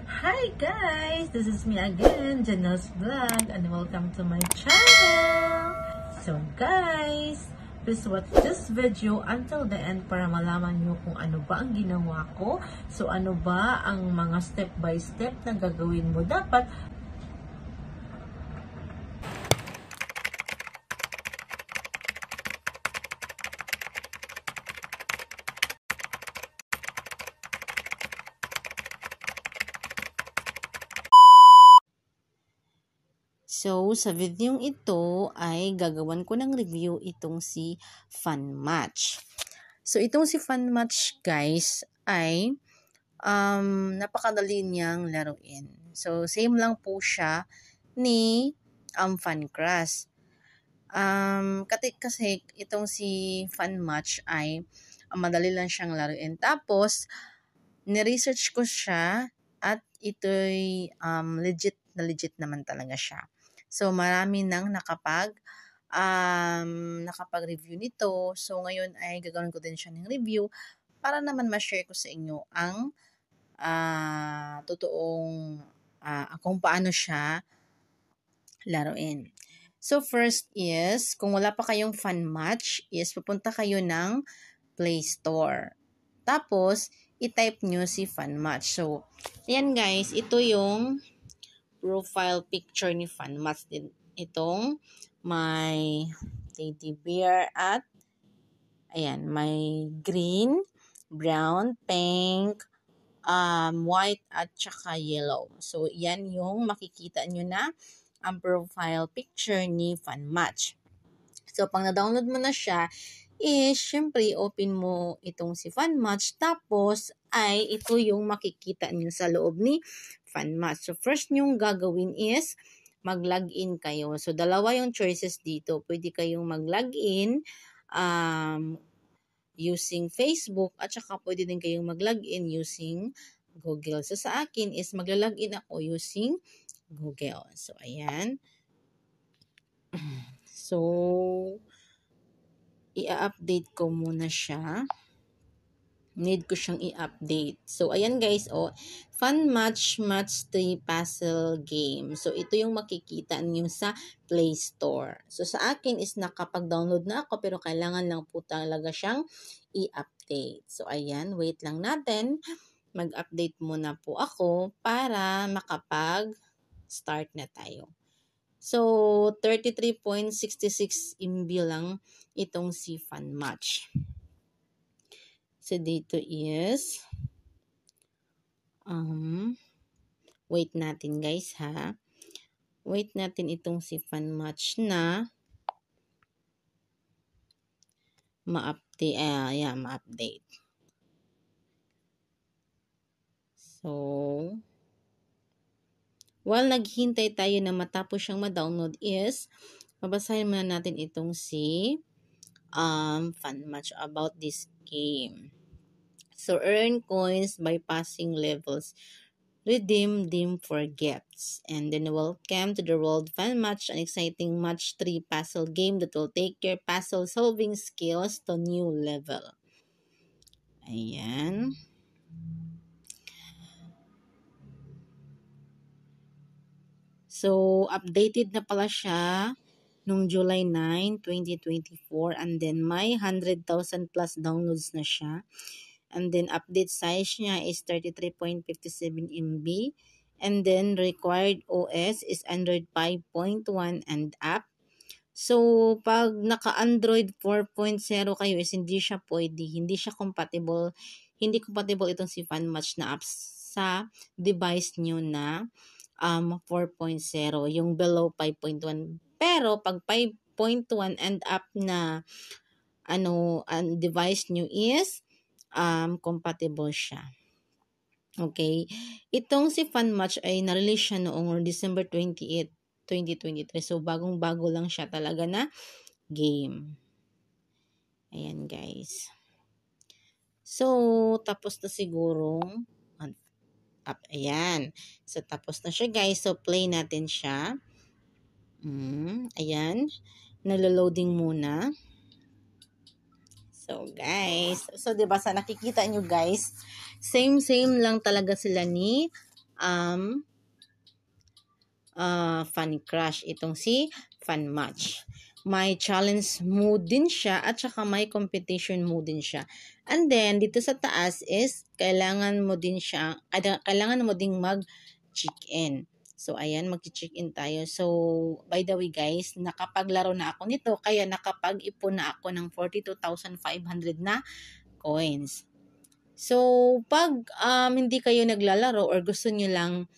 Hi guys! This is me again, Janelle's Vlog, and welcome to my channel! So guys, please watch this video until the end para malaman nyo kung ano ba ang ginawa ko. So ano ba ang mga step by step na gagawin mo dapat. So, sa videong ito ay gagawan ko ng review itong si FunMatch. So, itong si FunMatch guys ay napakadali niyang laruin. So, same lang po siya ni FunCrush. Kasi itong si FunMatch ay madali lang siyang laruin. Tapos, ni-research ko siya at ito'y legit naman talaga siya. So, marami nang nakapag-review nito. So, ngayon ay gagawin ko din siya ng review para naman ma-share ko sa inyo ang totoong kung paano siya laruin. So, first is, kung wala pa kayong FunMatch, is pupunta kayo ng Play Store. Tapos, i-type nyo si FunMatch. So, ayan guys, ito yung profile picture ni FunMatch din. Itong may teddy bear at ayan, may green, brown, pink, white at saka yellow. So, yan yung makikita nyo na ang profile picture ni FunMatch. So, pag na-download mo na siya, is, syempre, open mo itong si FunMatch. Tapos, ay ito yung makikita nyo sa loob ni FunMatch. So, first nyong gagawin is, mag-login kayo. So, dalawa yung choices dito. Pwede kayong mag-login using Facebook at saka pwede din kayong mag-login using Google. So, sa akin is, magla-login ako using Google. So, ayan. So, i-update ko muna siya. Need ko siyang i-update. So, ayan guys, FunMatch Match 3 Puzzle Game. So, ito yung makikita niyo sa Play Store. So, sa akin is nakapag-download na ako pero kailangan lang po talaga siyang i-update. So, ayan, wait lang natin. Mag-update muna po ako para makapag-start na tayo. So, 33.66 MB lang itong si FunMatch. So, dito is, wait natin guys ha. Wait natin itong si FunMatch na ma-update. So, while naghintay tayo na matapos siyang ma-download is, babasahin muna natin itong si FunMatch about this game. So, earn coins by passing levels. Redeem them for gifts. And then welcome to the World FunMatch, an exciting match 3 puzzle game that will take your puzzle solving skills to new level. Ayan. So, updated na pala siya nung July 9, 2024. And then, may 100,000 plus downloads na siya. And then, update size niya is 33.57 MB. And then, required OS is Android 5.1 and up. So, pag naka-Android 4.0 kayo is hindi siya pwede. Hindi siya compatible. Hindi compatible itong si FunMatch na apps sa device nyo na 4.0. Yung below 5.1. Pero, pag 5.1 and up na device nyo is compatible siya. Okay. Itong si FunMatch ay na-release siya noong December 28, 2023. So, bagong-bago lang siya talaga na game. Ayan, guys. So, tapos na sigurong ayan. So, tapos na siya, guys. So, play natin siya. Ayan. Nalo-loading muna. So, guys. So, diba sa nakikita nyo, guys, same lang talaga sila ni um, Fun Crush. Itong si Fun Match. May challenge mode din siya at saka may competition mode din siya. And then, dito sa taas is, kailangan mo ding mag-check-in. So, ayan, mag-check-in tayo. So, by the way guys, nakapaglaro na ako nito, kaya nakapag-ipon na ako ng 42,500 na coins. So, pag hindi kayo naglalaro or gusto nyo lang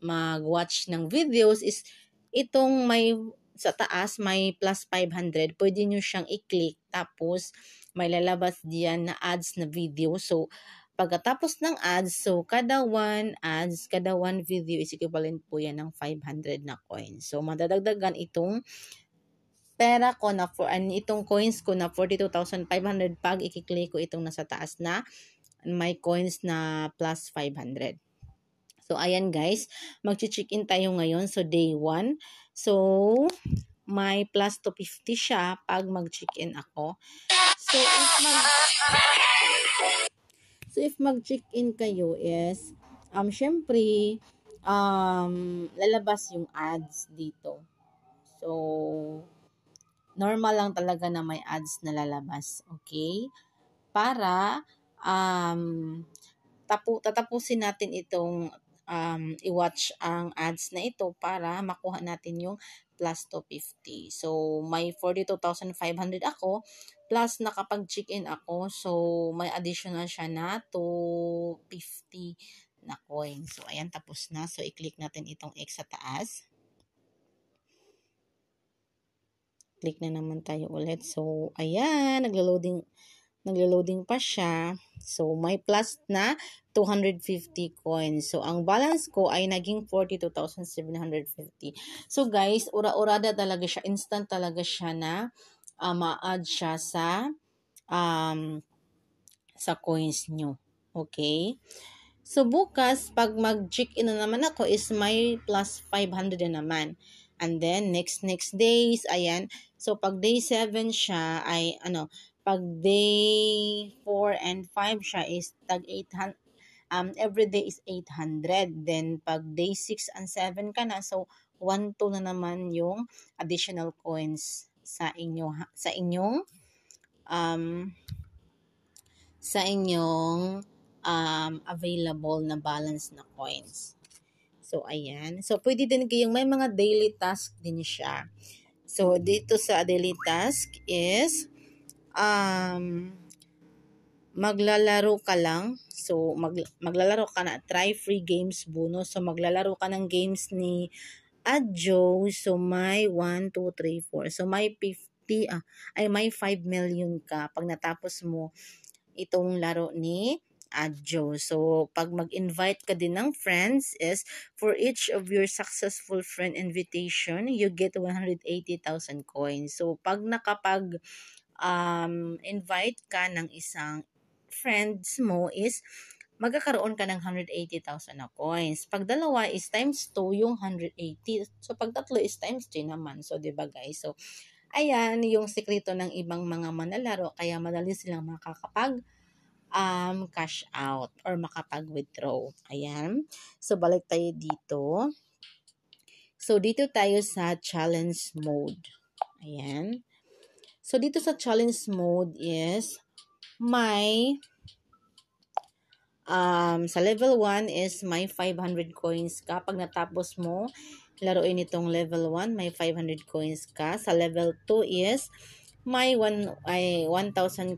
mag-watch ng videos is itong may sa taas may plus 500, pwede nyo siyang i-click tapos may lalabas diyan na ads na video. So pagkatapos ng ads, so kada one video is equivalent po yan ng 500 na coins. So madadagdagan itong pera ko na itong coins ko na 42,500 pag i-click ko itong nasa taas na may coins na plus 500. So, ayan guys, mag-check-in tayo ngayon. So, day 1. So, may plus 250 siya pag mag-check-in ako. So, if mag-check-in kayo is, syempre, lalabas yung ads dito. So, normal lang talaga na may ads na lalabas. Okay? Para, tatapusin natin itong i-watch ang ads na ito para makuha natin yung plus 250. So, may 42,500 ako plus nakapag-check-in ako. So, may additional siya na 250 na coin. So, ayan, tapos na. So, i-click natin itong X sa taas. Click na naman tayo ulit. So, ayan, naglo-loading pa siya. So, may plus na 250 coins. So, ang balance ko ay naging 42,750. So, guys, ura-urada talaga siya. Instant talaga siya na ma-add siya sa coins nyo. Okay? So, bukas, pag mag-check-in na naman ako is may plus 500 na naman. And then, next days, ayan. So, pag day 7 siya, ay, pag day 4 and 5 siya is tag 800, every day is 800. Then, pag day 6 and 7 ka na, so, 1-2 na naman yung additional coins sa inyong available na balance na coins. So, ayan. So, pwede din kayong may mga daily task din siya. So, dito sa daily task is, maglalaro ka lang. So, maglalaro ka na. Try free games bonus. So, maglalaro ka ng games ni Adjo. So, may 1, 2, 3, 4. So, may 50, may 5 million ka pag natapos mo itong laro ni Adjo. So, pag mag-invite ka din ng friends is, for each of your successful friend invitation, you get 180,000 coins. So, pag invite ka ng isang friends mo is, magkakaroon ka ng 180,000 na coins. Pag dalawa is times 2 yung 180. So, pag tatlo is times 3 naman. So, diba guys? So, ayan yung sekreto ng ibang mga manlalaro. Kaya madali silang makakapag cash out or makapag-withdraw. Ayan. So, balik tayo dito. So, dito tayo sa challenge mode. Ayan. So, dito sa challenge mode is may sa level 1 is may 500 coins ka. Pag natapos mo, laruin itong level 1, may 500 coins ka. Sa level 2 is may 1,000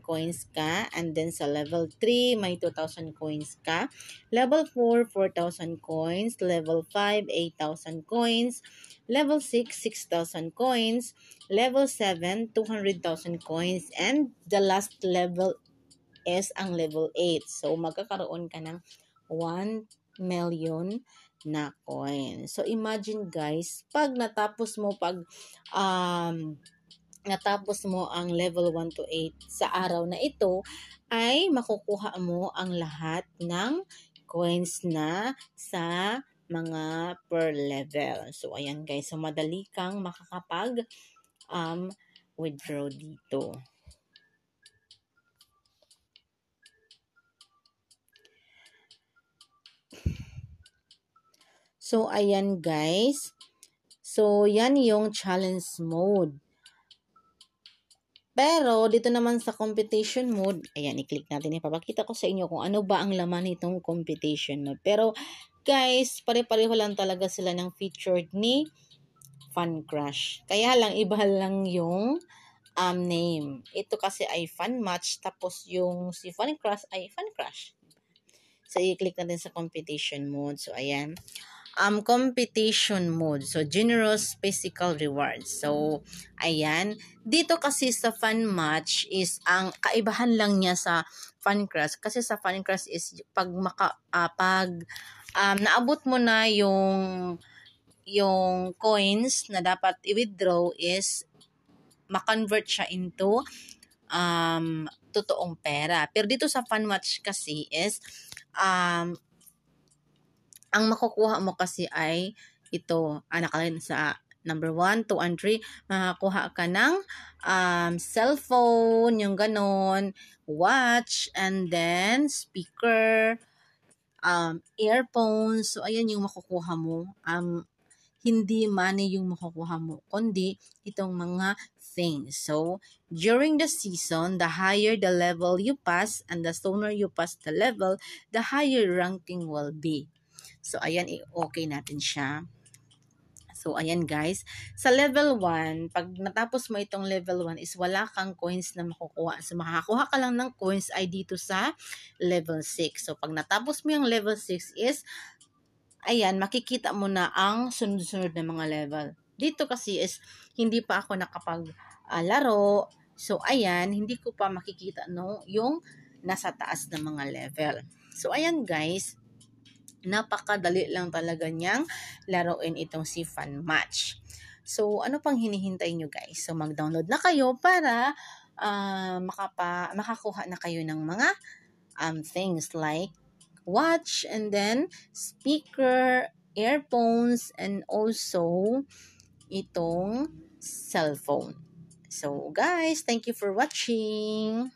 coins ka. And then sa level 3, may 2,000 coins ka. Level 4, 4,000 coins. Level 5, 8,000 coins. Level 6, 6,000 coins. Level 7, 200,000 coins. And the last level is ang level 8. So, magkakaroon ka ng 1 million na coin. So, imagine guys, pag natapos mo ang level 1 to 8 sa araw na ito, ay makukuha mo ang lahat ng coins na sa mga per level. So, ayan guys. So, madali kang makakapag withdraw dito. So, ayan guys. So, yan yung challenge mode. Pero, dito naman sa competition mode, ayan, i-click natin. Ipapakita ko sa inyo kung ano ba ang laman nitong competition mode. Pero, guys, pare-pareho lang talaga sila ng featured ni Fun Crush. Kaya lang, iba lang yung name. Ito kasi ay Fun Match, tapos yung si Fun Crush ay Fun Crush. So, i-click natin sa competition mode. So, ayan. Competition mode. So, generous physical rewards. So, ayan. Dito kasi sa Fun Match is, ang kaibahan lang niya sa Fun Crush. Kasi sa Fun Crush is, pag naabot mo na yung coins na dapat i-withdraw is, ma-convert siya into totoong pera. Pero dito sa Fun Match kasi is, ang makukuha mo kasi ay ito, nakalagay sa number 1, 2, and 3, makakuha ka ng cellphone, yung ganon, watch, and then speaker, earphones. So, ayan yung makukuha mo. Hindi money yung makukuha mo, kundi itong mga things. So, during the season, the higher the level you pass and the sooner you pass the level, the higher ranking will be. So, ayan, i-okay natin siya. So, ayan guys. Sa level 1, pag natapos mo itong level 1 is wala kang coins na makukuha. So, makakakuha ka lang ng coins ay dito sa level 6. So, pag natapos mo yung level 6 is, ayan, makikita mo na ang sunod-sunod na mga level. Dito kasi is, hindi pa ako nakapag-laro. So, ayan, hindi ko pa makikita yung nasa taas na mga level. So, ayan guys, napakadali lang talaga niyang laruin itong si Fun Match. So, ano pang hinihintay nyo guys? So, mag-download na kayo para makakuha na kayo ng mga things like watch, and then speaker, earphones, and also itong cellphone. So, guys, thank you for watching.